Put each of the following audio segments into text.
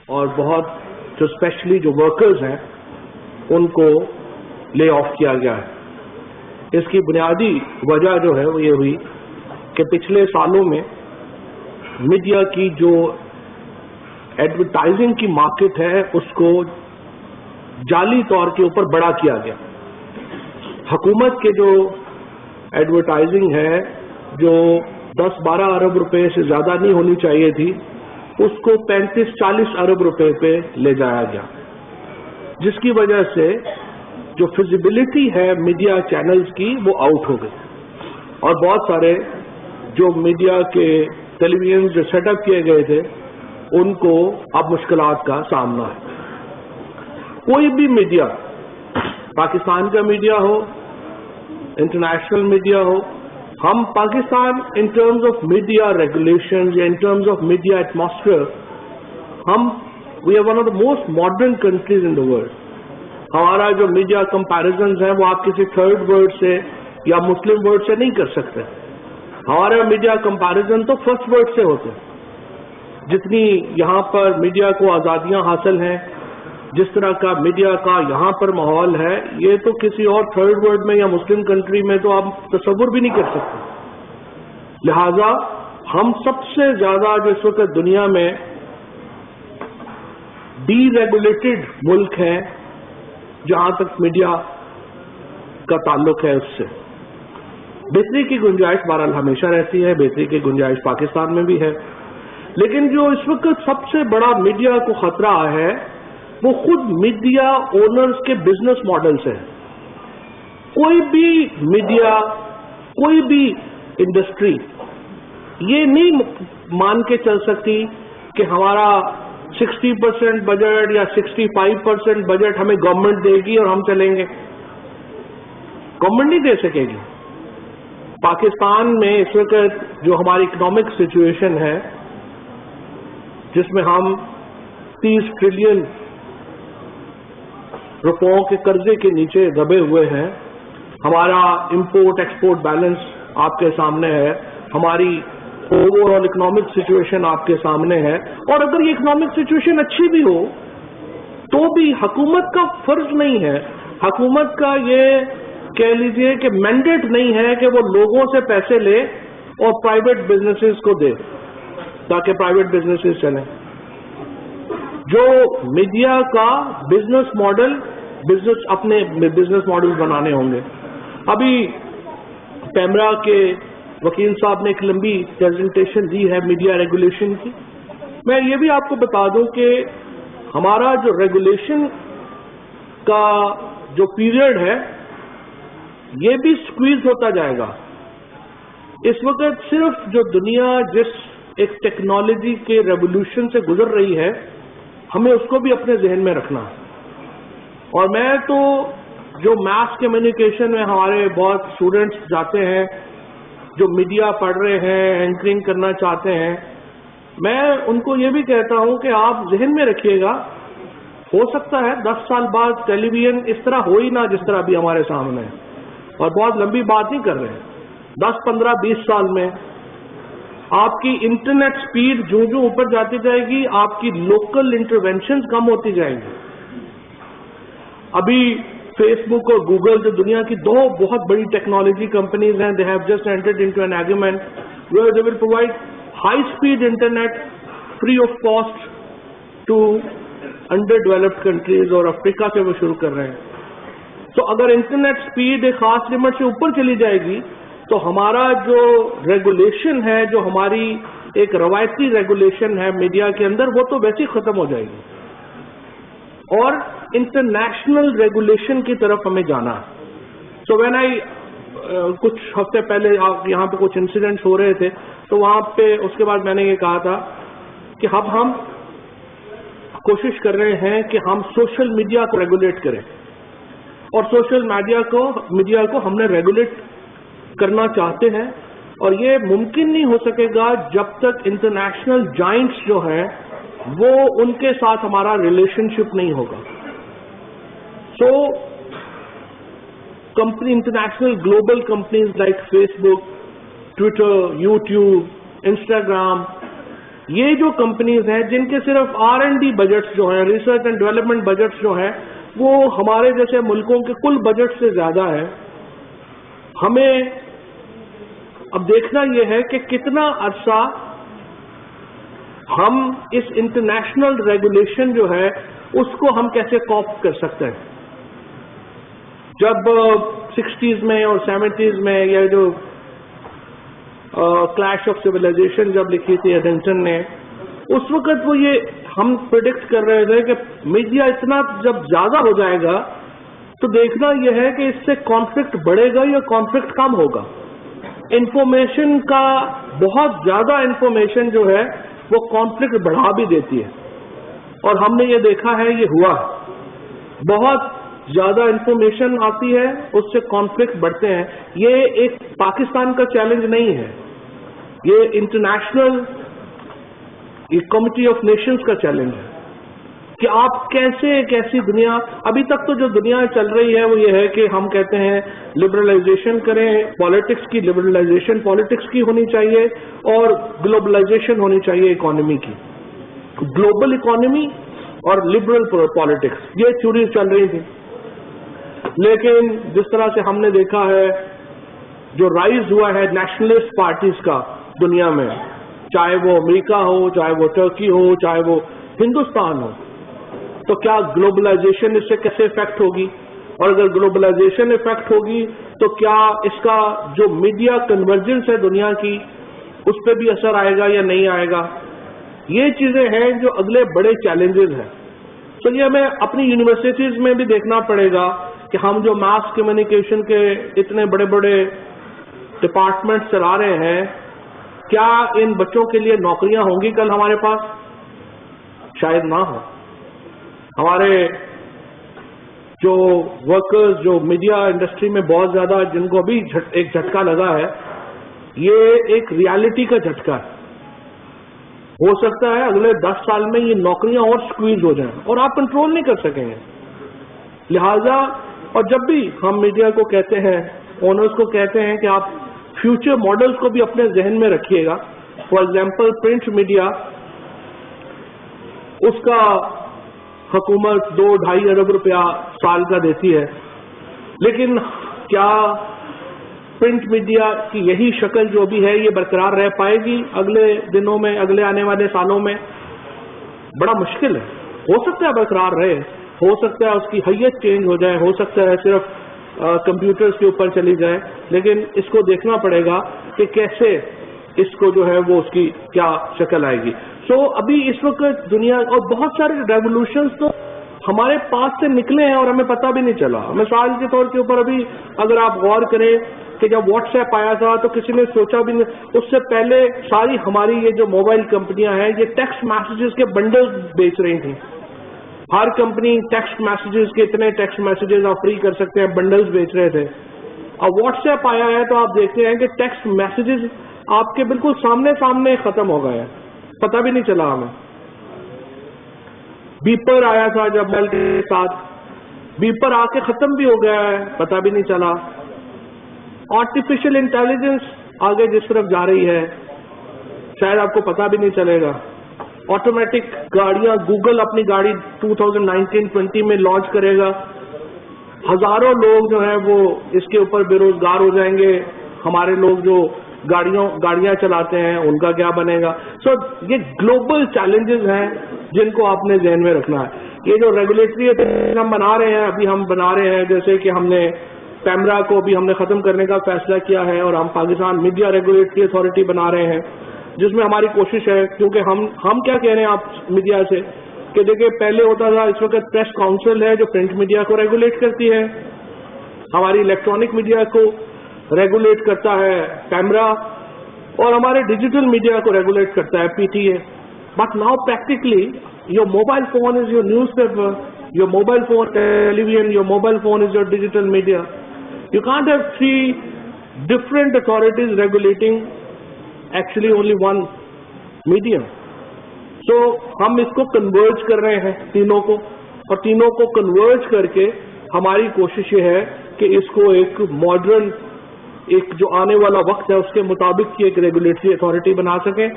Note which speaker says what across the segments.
Speaker 1: اور بہت جو اسپیشلی جو ورکرز ہیں ان کو لے آف کیا گیا ہے۔ اس کی بنیادی وجہ جو ہے وہ یہ ہوئی کہ پچھلے سالوں میں میڈیا کی جو ایڈورٹائزنگ کی مارکیٹ ہے اس کو جعلی طور کے اوپر بڑا کیا گیا۔ حکومت کے جو ایڈورٹائزنگ ہے جو 10-12 ارب روپے سے زیادہ نہیں ہونی چاہیے تھی اس کو 35-40 ارب روپے پہ لے جایا گیا، جس کی وجہ سے جو فزیبلٹی ہے میڈیا چینلز کی وہ آؤٹ ہو گئی، اور بہت سارے جو میڈیا کے ٹیلی ویژن جو سیٹ اپ کیے گئے تھے ان کو اب مشکلات کا سامنا ہے۔ کوئی بھی میڈیا، پاکستان کا میڈیا ہو، انٹرنیشنل میڈیا ہو، ہم Pakistan in terms of media regulations یا in terms of media atmosphere we are one of the most modern countries in the world. ہمارا جو میڈیا کمپیریزنز ہیں وہ آپ کسی تھرڈ ورلڈ سے یا مسلم ورلڈ سے نہیں کر سکتے، ہمارے میڈیا کمپیریزن تو فرسٹ ورلڈ سے ہوتے ہیں۔ جتنی یہاں پر میڈیا کو آزادیاں حاصل ہیں، جس طرح کا میڈیا کا یہاں پر ماحول ہے، یہ تو کسی اور تھرڈ ورلڈ میں یا مسلم کنٹری میں تو آپ تصور بھی نہیں کر سکتے۔ لہذا ہم سب سے زیادہ جو اس وقت دنیا میں ڈی ریگولیٹڈ ملک ہیں جہاں تک میڈیا کا تعلق ہے۔ اس سے بہتری کی گنجائش بہرحال ہمیشہ رہتی ہے، بہتری کی گنجائش پاکستان میں بھی ہے، لیکن جو اس وقت سب سے بڑا میڈیا کو خطرہ ہے وہ خود میڈیا اونرز کے بزنس ماڈل سے ہے۔ کوئی بھی میڈیا، کوئی بھی انڈسٹری یہ نہیں مان کے چل سکتی کہ ہمارا 60% بجٹ یا 65% بجٹ ہمیں گورنمنٹ دے گی اور ہم چلیں گے۔ گورنمنٹ نہیں دے سکے گی۔ پاکستان میں اس وقت جو ہماری اکنامک سچویشن ہے جس میں ہم 30 ٹریلین روپوں کے قرضے کے نیچے دبے ہوئے ہیں، ہمارا امپورٹ ایکسپورٹ بیلنس آپ کے سامنے ہے، ہماری اوور آل اکنامک سچویشن آپ کے سامنے ہے، اور اگر یہ اکنامک سچویشن اچھی بھی ہو تو بھی حکومت کا فرض نہیں ہے، حکومت کا یہ کہہ لیجئے کہ مینڈیٹ نہیں ہے کہ وہ لوگوں سے پیسے لے اور پرائیویٹ بزنسز کو دے تاکہ پرائیویٹ بزنسز چلیں۔ جو میڈیا کا بزنس ماڈل، اپنے بزنس ماڈل بنانے ہوں گے۔ ابھی پیمرا کے وکیل صاحب نے ایک لمبی پریزنٹیشن دی ہے میڈیا ریگولیشن کی۔ میں یہ بھی آپ کو بتا دوں کہ ہمارا جو ریگولیشن کا جو پیریڈ ہے یہ بھی سکویز ہوتا جائے گا۔ اس وقت صرف جو دنیا جس ایک ٹیکنالوجی کے ریولوشن سے گزر رہی ہے ہمیں اس کو بھی اپنے ذہن میں رکھنا ہے۔ اور میں تو جو میس کمیونیکیشن میں ہمارے بہت اسٹوڈنٹس جاتے ہیں جو میڈیا پڑھ رہے ہیں، اینکرنگ کرنا چاہتے ہیں، میں ان کو یہ بھی کہتا ہوں کہ آپ ذہن میں رکھیے گا، ہو سکتا ہے 10 سال بعد ٹیلی ویژن اس طرح ہو ہی نہ جس طرح ابھی ہمارے سامنے ہے، اور بہت لمبی بات نہیں کر رہے ہیں، 10, 15, 20 سال میں آپ کی انٹرنیٹ سپیڈ جو اوپر جاتی جائے گی، آپ کی لوکل انٹرونشنز کم ہوتی جائیں گی۔ ابھی فیس بک اور گوگل جو دنیا کی 2 بہت بڑی ٹیکنالوجی کمپنیز ہیں، they have just entered into an agreement where they will provide high speed internet free of cost to under developed countries, اور افریقہ سے وہ شروع کر رہے ہیں۔ تو اگر انٹرنیٹ سپیڈ ایک خاص لمٹ سے اوپر چلی جائے گی تو ہمارا جو ریگولیشن ہے، جو ہماری ایک روایتی ریگولیشن ہے میڈیا کے اندر، وہ تو ویسے ہی ختم ہو جائے گی، اور انٹرنیشنل ریگولیشن کی طرف ہمیں جانا ہے۔ سو وین آئی کچھ ہفتے پہلے یہاں پہ کچھ انسیڈنٹس ہو رہے تھے تو وہاں پہ اس کے بعد میں نے یہ کہا تھا کہ اب ہم کوشش کر رہے ہیں کہ ہم سوشل میڈیا کو ریگولیٹ کریں، اور سوشل میڈیا کو ہم نے ریگولیٹ کرنا چاہتے ہیں، اور یہ ممکن نہیں ہو سکے گا جب تک انٹرنیشنل جائنٹس جو ہیں وہ ان کے ساتھ ہمارا ریلیشن شپ نہیں ہوگا۔ So company international global companies like Facebook, Twitter, YouTube, Instagram, یہ جو کمپنیز ہیں جن کے صرف R&D بجٹس جو ہیں، ریسرچ اینڈ ڈیولپمنٹ بجٹس جو ہیں، وہ ہمارے جیسے ملکوں کے کل بجٹ سے زیادہ ہے، ہمیں اب دیکھنا یہ ہے کہ کتنا عرصہ ہم اس انٹرنیشنل ریگولیشن جو ہے اس کو ہم کیسے کوپ کر سکتے ہیں. جب 60s میں اور 70s میں یہ جو کلیش آف سویلائزیشن جب لکھی تھی ایڈنسن نے، اس وقت وہ یہ ہم پریڈکٹ کر رہے تھے کہ میڈیا اتنا جب زیادہ ہو جائے گا تو دیکھنا یہ ہے کہ اس سے کانفلکٹ بڑھے گا یا کانفلکٹ کم ہوگا. انفارمیشن کا بہت زیادہ انفارمیشن جو ہے وہ کانفلکٹ بڑھا بھی دیتی ہے، اور ہم نے یہ دیکھا ہے یہ ہوا. بہت زیادہ انفارمیشن آتی ہے، اس سے کانفلکٹ بڑھتے ہیں. یہ ایک پاکستان کا چیلنج نہیں ہے، یہ انٹرنیشنل کمیٹی آف نیشنز کا چیلنج ہے کہ آپ کیسے ایک ایسی دنیا، ابھی تک تو جو دنیا چل رہی ہے وہ یہ ہے کہ ہم کہتے ہیں لبرلائزیشن کریں، پالیٹکس کی لبرلائزیشن پالیٹکس کی ہونی چاہیے اور گلوبلائزیشن ہونی چاہیے اکانومی کی. گلوبل اکانومی اور لبرل پالیٹکس یہ تھیوری چل رہی تھی، لیکن جس طرح سے ہم نے دیکھا ہے جو رائز ہوا ہے نیشنلسٹ پارٹیز کا دنیا میں، چاہے وہ امریکہ ہو، چاہے وہ ترکی ہو، چاہے وہ ہندوستان ہو، تو کیا گلوبلائزیشن اس سے کیسے افیکٹ ہوگی؟ اور اگر گلوبلائزیشن افیکٹ ہوگی تو کیا اس کا جو میڈیا کنورجنس ہے دنیا کی اس پہ بھی اثر آئے گا یا نہیں آئے گا؟ یہ چیزیں ہیں جو اگلے بڑے چیلنجز ہیں. تو یہ ہمیں اپنی یونیورسٹیز میں بھی دیکھنا پڑے گا کہ ہم جو ماس کمیونیکیشن کے اتنے بڑے بڑے ڈپارٹمنٹ چلا رہے ہیں، کیا ان بچوں کے لیے نوکریاں ہوں گی کل ہمارے پاس؟ شاید نہ ہو. ہمارے جو ورکرز جو میڈیا انڈسٹری میں بہت زیادہ جن کو ابھی ایک جھٹکا لگا ہے، یہ ایک ریالٹی کا جھٹکا ہے. ہو سکتا ہے اگلے 10 سال میں یہ نوکریاں اور سکویز ہو جائیں اور آپ کنٹرول نہیں کر سکیں گے. لہذا اور جب بھی ہم میڈیا کو کہتے ہیں، اونرز کو کہتے ہیں کہ آپ فیوچر ماڈلز کو بھی اپنے ذہن میں رکھیے گا. فار ایگزامپل پرنٹ میڈیا، اس کا حکومت 2-2.5 ارب روپیہ سال کا دیتی ہے، لیکن کیا پرنٹ میڈیا کی یہی شکل جو بھی ہے یہ برقرار رہ پائے گی اگلے دنوں میں، اگلے آنے والے سالوں میں؟ بڑا مشکل ہے. ہو سکتا ہے برقرار رہے، ہو سکتا ہے اس کی حیت چینج ہو جائے، ہو سکتا ہے صرف کمپیوٹرز کے اوپر چلی جائے، لیکن اس کو دیکھنا پڑے گا کہ کیسے اس کو جو ہے وہ اس کی کیا شکل آئے گی. سو ابھی اس وقت دنیا اور بہت سارے ریولوشنز تو ہمارے پاس سے نکلے ہیں اور ہمیں پتہ بھی نہیں چلا. مثال کے طور کے اوپر ابھی اگر آپ غور کریں کہ جب واٹس ایپ آیا تھا تو کسی نے سوچا بھی نہیں، اس سے پہلے ساری ہماری یہ جو موبائل کمپنیاں ہیں یہ ٹیکسٹ میسیجز کے بنڈل بیچ رہی تھیں. ہر کمپنی ٹیکسٹ میسیجز کے اتنے ٹیکسٹ میسیجز آپ فری کر سکتے ہیں بنڈلز بیچ رہے تھے. اب واٹس ایپ آیا ہے تو آپ دیکھتے ہیں کہ ٹیکسٹ میسیجز آپ کے بالکل سامنے سامنے ختم ہو گئے ہیں، پتہ بھی نہیں چلا ہمیں. بیپر آیا تھا جب میل کے ساتھ، بیپر آ کے ختم بھی ہو گیا ہے، پتہ بھی نہیں چلا. آرٹیفیشل انٹیلیجنس آگے جس طرف جا رہی ہے شاید آپ کو پتہ بھی نہیں چلے گا. آٹومیٹک گاڑیاں، گوگل اپنی گاڑی 2019-20 میں لانچ کرے گا. ہزاروں لوگ جو ہیں وہ اس کے اوپر بے روزگار ہو جائیں گے. ہمارے لوگ جو گاڑیاں چلاتے ہیں ان کا کیا بنے گا؟ سو یہ گلوبل چیلنجز ہیں جن کو آپ نے ذہن میں رکھنا ہے. یہ جو ریگولیٹری ہم بنا رہے ہیں، ابھی ہم بنا رہے ہیں، جیسے کہ ہم نے پیمرا کو بھی ہم نے ختم کرنے کا فیصلہ کیا ہے اور ہم پاکستان میڈیا ریگولیٹری اتھارٹی بنا رہے ہیں، جس میں ہماری کوشش ہے. کیونکہ ہم کیا کہہ رہے ہیں آپ میڈیا سے کہ دیکھیں پہلے ہوتا تھا، اس وقت پریس کاؤنسل ہے جو پرنٹ میڈیا کو ریگولیٹ کرتی ہے، ہماری الیکٹرانک میڈیا کو ریگولیٹ کرتا ہے پیمرا، اور ہمارے ڈیجیٹل میڈیا کو ریگولیٹ کرتا ہے PTA. But now practically your mobile phone is your news paper, your mobile phone television, your mobile phone is your digital media. You can't have 3 different authorities regulating actually only one medium. So ہم اس کو converge کر رہے ہیں تینوں کو، اور تینوں کو کنورج کر کے ہماری کوشش یہ ہے کہ اس کو ایک ماڈرن، ایک جو آنے والا وقت ہے اس کے مطابق کی ایک ریگولیٹری اتھارٹی بنا سکیں.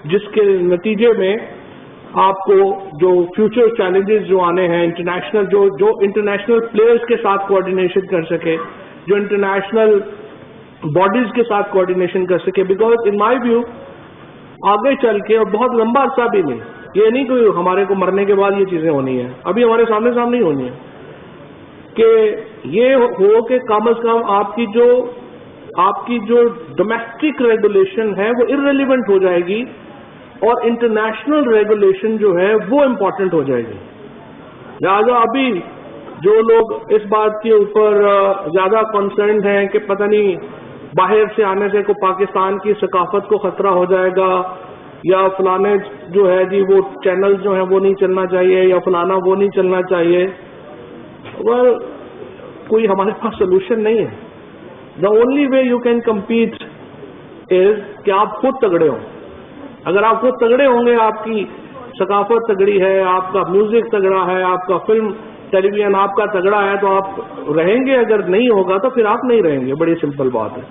Speaker 1: جس کے نتیجے میں آپ کو جو فیوچر چیلنجز جو آنے ہیں انٹرنیشنل جو انٹرنیشنل پلیئرز کے ساتھ کوآرڈینیشن کر سکے, جو انٹرنیشنل باڈیز کے ساتھ کوآرڈینیشن کر سکے, بیکاز ان مائی ویو آگے چل کے, اور بہت لمبا عرصہ بھی نہیں, یہ نہیں کہ ہمارے کو مرنے کے بعد یہ چیزیں ہونی ہیں, ابھی ہمارے سامنے ہی ہونی ہیں, کہ یہ ہو کہ کم از کم آپ کی جو ڈومیسٹک ریگولیشن ہے وہ ارریلیونٹ ہو جائے گی, اور انٹرنیشنل ریگولیشن جو ہے وہ امپورٹنٹ ہو جائے گی. لہٰذا ابھی جو لوگ اس بات کے اوپر زیادہ کنسرنڈ ہیں کہ پتہ نہیں باہر سے آنے سے کو پاکستان کی ثقافت کو خطرہ ہو جائے گا, یا فلانے جو ہے جی وہ چینل جو ہیں وہ نہیں چلنا چاہیے, یا فلانا وہ نہیں چلنا چاہیے, کوئی ہمارے پاس سولوشن نہیں ہے. The only way you can compete is کہ آپ خود تگڑے ہوں. اگر آپ خود تگڑے ہوں گے, آپ کی ثقافت تگڑی ہے, آپ کا میوزک تگڑا ہے, آپ کا فلم ٹیلی ویژن آپ کا تگڑا ہے, تو آپ رہیں گے. اگر نہیں ہوگا تو پھر آپ نہیں رہیں گے. بڑی سمپل بات ہے.